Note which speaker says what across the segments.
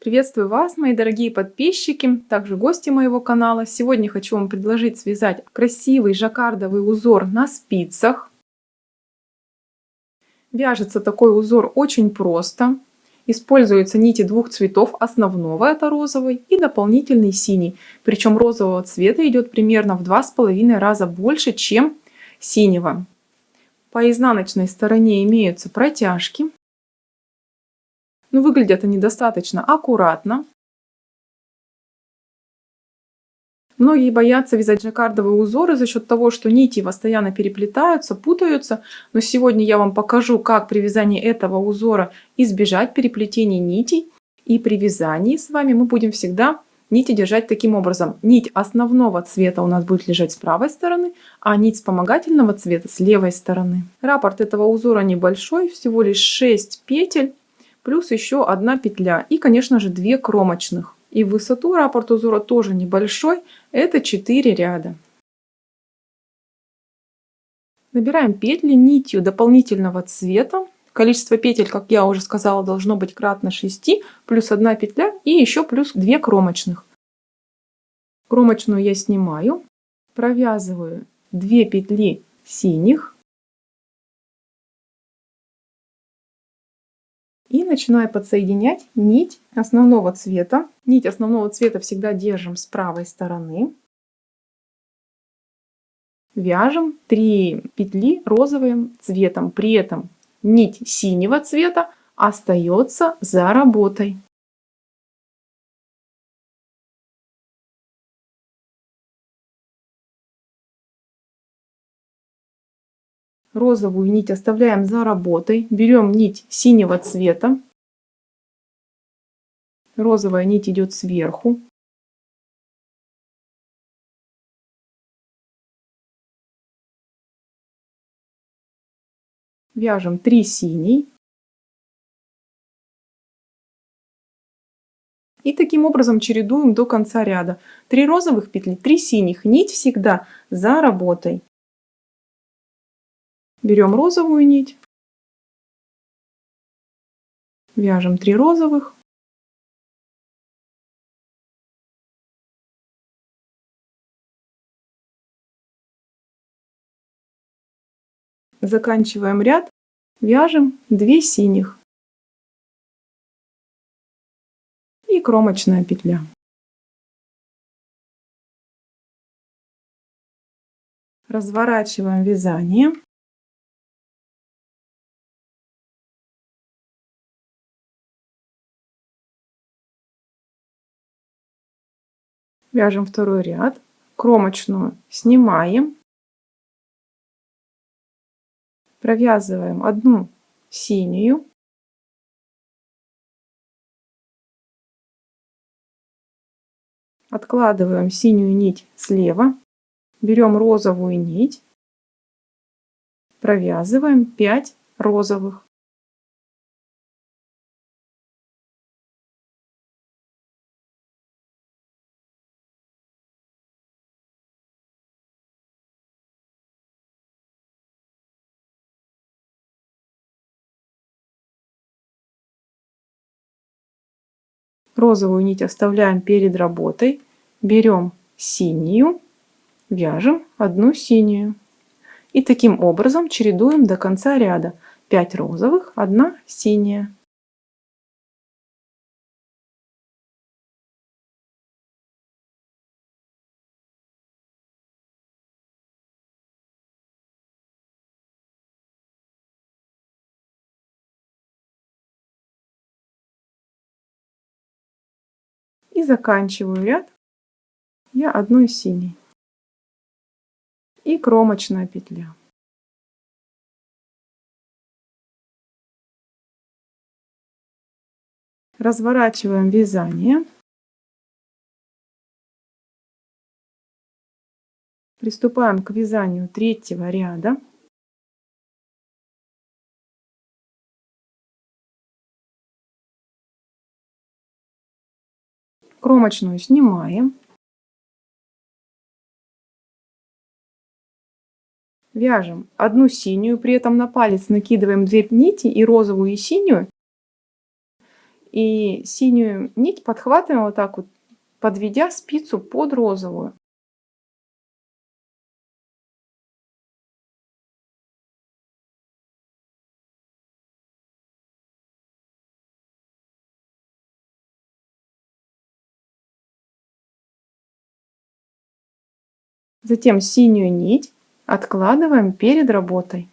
Speaker 1: Приветствую вас, мои дорогие подписчики, также гости моего канала. Сегодня хочу вам предложить связать красивый жаккардовый узор на спицах. Вяжется такой узор очень просто. Используются нити двух цветов. Основного это розовый и дополнительный синий. Причем розового цвета идет примерно в 2,5 раза больше, чем синего. По изнаночной стороне имеются протяжки. Но выглядят они достаточно аккуратно. Многие боятся вязать жаккардовые узоры за счет того, что нити постоянно переплетаются, путаются. Но сегодня я вам покажу, как при вязании этого узора избежать переплетения нитей. И при вязании с вами мы будем всегда нити держать таким образом. Нить основного цвета у нас будет лежать с правой стороны, а нить вспомогательного цвета с левой стороны. Раппорт этого узора небольшой, всего лишь 6 петель. Плюс еще одна петля и, конечно же, 2 кромочных. И в высоту раппорт узора тоже небольшой, это 4 ряда. Набираем петли нитью дополнительного цвета. Количество петель, как я уже сказала, должно быть кратно 6, плюс 1 петля и еще плюс 2 кромочных. Кромочную я снимаю, провязываю 2 петли синих. И начинаю подсоединять нить основного цвета. Нить основного цвета всегда держим с правой стороны. Вяжем 3 петли розовым цветом. При этом нить синего цвета остается за работой. Розовую нить оставляем за работой. Берем нить синего цвета. Розовая нить идет сверху. Вяжем 3 синий. И таким образом чередуем до конца ряда. 3 розовых петли, 3 синих. Нить всегда за работой. Берем розовую нить. Вяжем 3 розовых. Заканчиваем ряд. Вяжем 2 синих. И кромочная петля. Разворачиваем вязание. Вяжем второй ряд. Кромочную снимаем. Провязываем 1 синюю. Откладываем синюю нить слева. Берем розовую нить. Провязываем 5 розовых. Розовую нить оставляем перед работой. Берем синюю, вяжем 1 синюю. И таким образом чередуем до конца ряда. 5 розовых, 1 синяя. И заканчиваю ряд я 1 синей. И кромочная петля. Разворачиваем вязание. Приступаем к вязанию 3-го ряда. Кромочную снимаем. Вяжем 1 синюю, при этом на палец накидываем 2 нити, и розовую, и синюю. И синюю нить подхватываем вот так вот, подведя спицу под розовую. Затем синюю нить откладываем перед работой.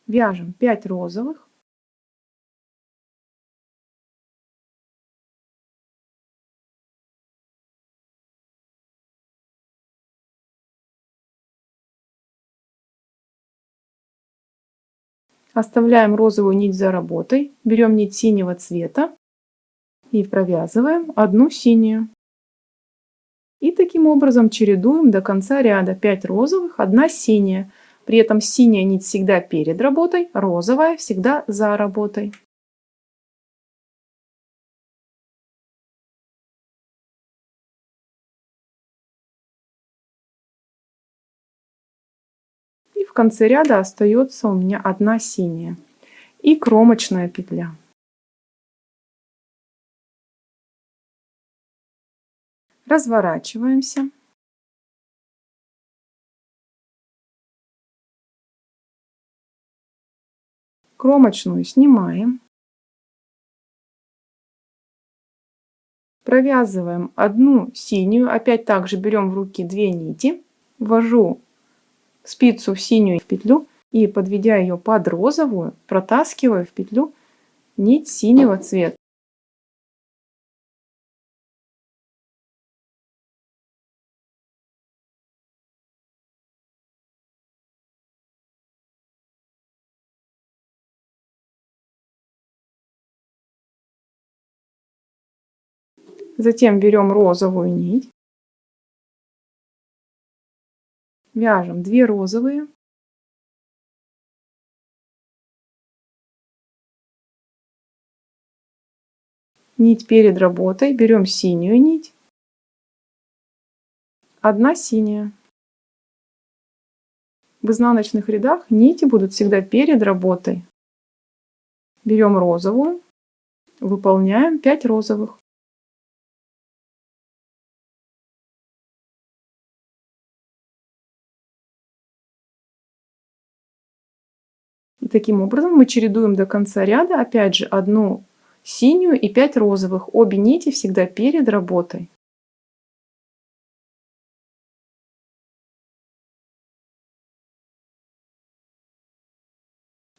Speaker 1: Вяжем 5 розовых. Оставляем розовую нить за работой. Берем нить синего цвета и провязываем одну синюю. И таким образом чередуем до конца ряда 5 розовых, 1 синяя. При этом синяя нить всегда перед работой, розовая всегда за работой. И в конце ряда остается у меня 1 синяя и кромочная петля. Разворачиваемся. Кромочную снимаем. Провязываем одну синюю. Опять также берем в руки 2 нити. Ввожу спицу в синюю петлю и, подведя ее под розовую, протаскиваю в петлю нить синего цвета. Затем берем розовую нить, вяжем 2 розовые, нить перед работой, берем синюю нить, 1 синяя. В изнаночных рядах нити будут всегда перед работой. Берем розовую, выполняем 5 розовых. И таким образом мы чередуем до конца ряда, опять же, 1 синюю и 5 розовых. Обе нити всегда перед работой.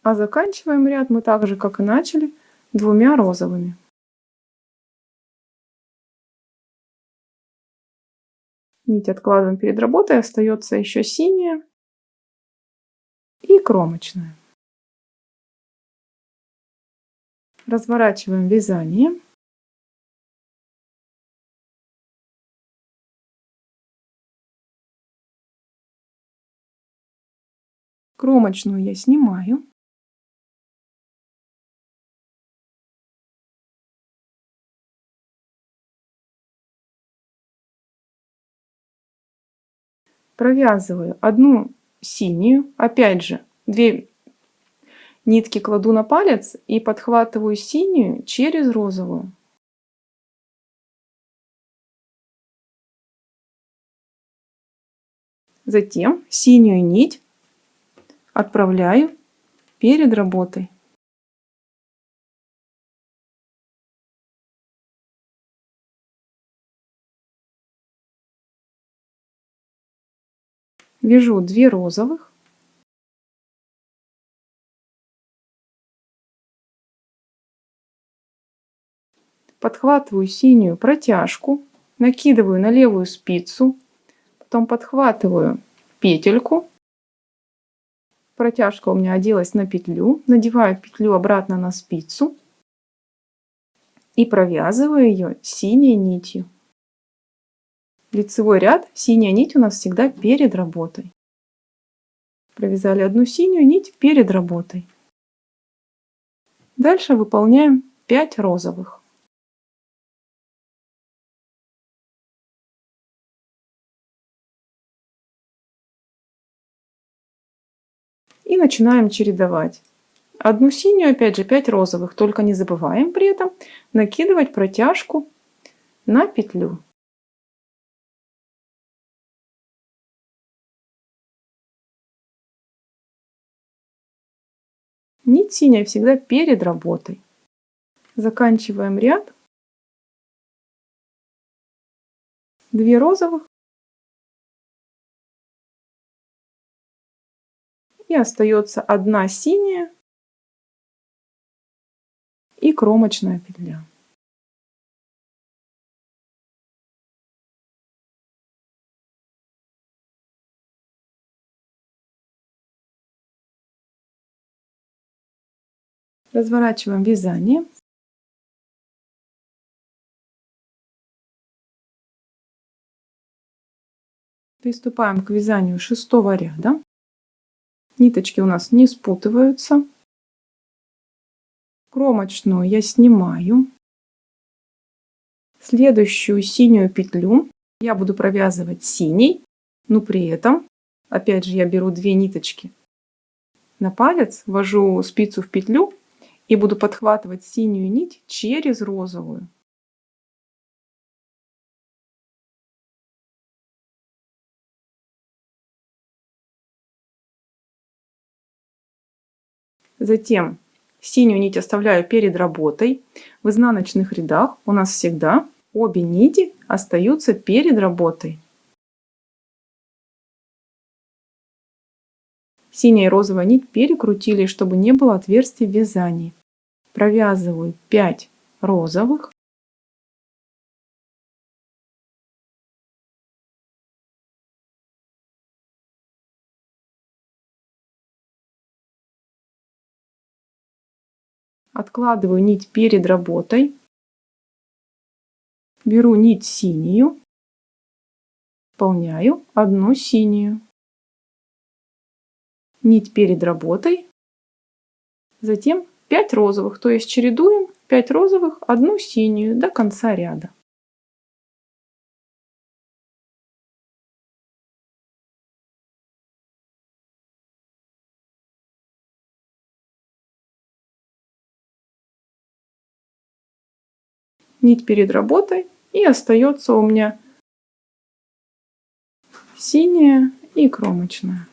Speaker 1: А заканчиваем ряд мы так же, как и начали, 2 розовыми. Нить откладываем перед работой, остается еще синяя и кромочная. Разворачиваем вязание. Кромочную я снимаю. Провязываю 1 синюю, опять же 2 нитки кладу на палец и подхватываю синюю через розовую. Затем синюю нить отправляю перед работой. Вяжу 2 розовых. Подхватываю синюю протяжку, накидываю на левую спицу, потом подхватываю петельку. Протяжка у меня оделась на петлю, надеваю петлю обратно на спицу и провязываю ее синей нитью. Лицевой ряд, синяя нить у нас всегда перед работой. Провязали 1 синюю нить перед работой. Дальше выполняем 5 розовых. И начинаем чередовать. Одну синюю, опять же 5 розовых. Только не забываем при этом накидывать протяжку на петлю. Нить синяя всегда перед работой. Заканчиваем ряд. 2 розовых. И остается 1 синяя и кромочная петля. Разворачиваем вязание. Приступаем к вязанию 6-го ряда. Ниточки у нас не спутываются. Кромочную я снимаю. Следующую синюю петлю я буду провязывать синей, но при этом, опять же, я беру 2 ниточки на палец, ввожу спицу в петлю и буду подхватывать синюю нить через розовую. Затем синюю нить оставляю перед работой. В изнаночных рядах у нас всегда обе нити остаются перед работой. Синяя и розовая нить перекрутили, чтобы не было отверстий в вязании. Провязываю 5 розовых. Откладываю нить перед работой. Беру нить синюю. Выполняю 1 синюю. Нить перед работой. Затем 5 розовых, то есть чередуем 5 розовых, 1 синюю до конца ряда. Нить перед работой, и остается у меня синяя и кромочная.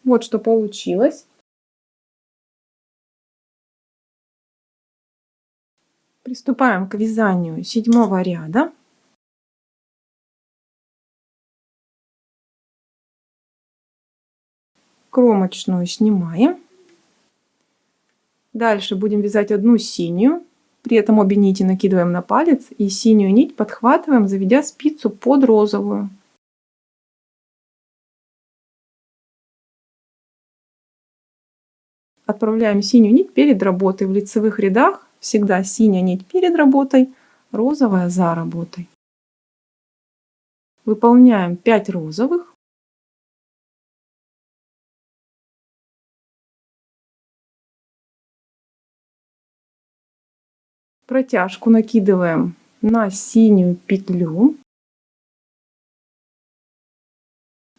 Speaker 1: Вот что получилось. Приступаем к вязанию 7-го ряда. Кромочную снимаем. Дальше будем вязать 1 синюю. При этом обе нити накидываем на палец и синюю нить подхватываем, заведя спицу под розовую. Отправляем синюю нить перед работой. В лицевых рядах всегда синяя нить перед работой, розовая за работой. Выполняем 5 розовых. Протяжку накидываем на синюю петлю.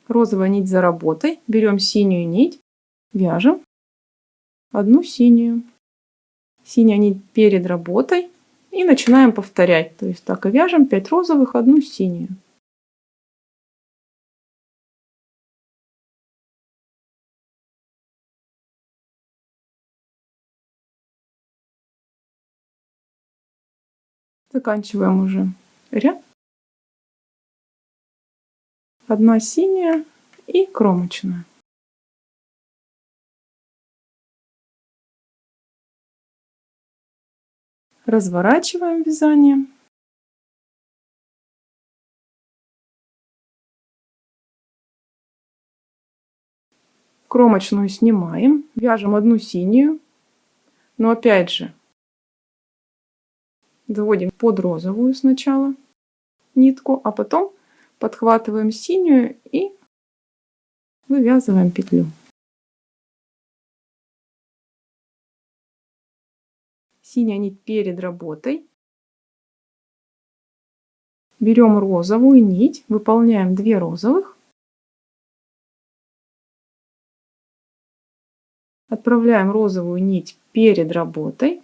Speaker 1: Розовая нить за работой. Берем синюю нить, вяжем 1 синюю. Синяя нить перед работой. И начинаем повторять. То есть так и вяжем 5 розовых, 1 синюю. Заканчиваем уже ряд. 1 синяя и кромочная. Разворачиваем вязание. Кромочную снимаем, вяжем 1 синюю, но опять же заводим под розовую сначала нитку, а потом подхватываем синюю и вывязываем петлю. Синяя нить перед работой. Берем розовую нить, выполняем 2 розовых. Отправляем розовую нить перед работой.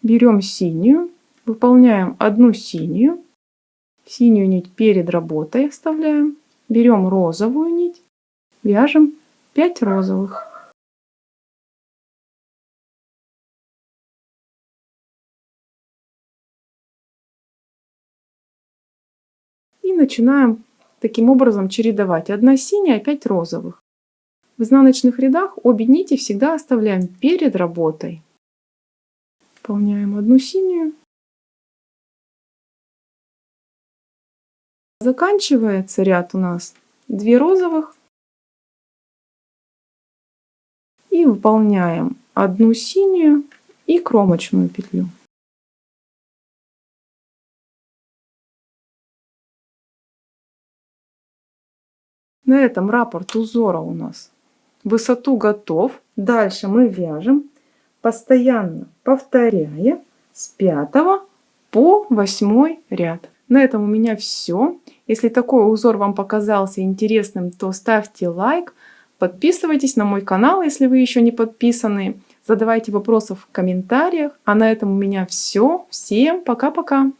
Speaker 1: Берем синюю, выполняем 1 синюю. Синюю нить перед работой оставляем. Берем розовую нить, вяжем 5 розовых. И начинаем таким образом чередовать. 1 синяя, 5 розовых. В изнаночных рядах обе нити всегда оставляем перед работой. Выполняем 1 синюю. Заканчивается ряд у нас 2 розовых. И выполняем 1 синюю и кромочную петлю. На этом раппорт узора у нас в высоту готов. Дальше мы вяжем, постоянно повторяя с 5 по 8 ряд. На этом у меня все. Если такой узор вам показался интересным, то ставьте лайк, подписывайтесь на мой канал, если вы еще не подписаны. Задавайте вопросы в комментариях. А на этом у меня все. Всем пока-пока!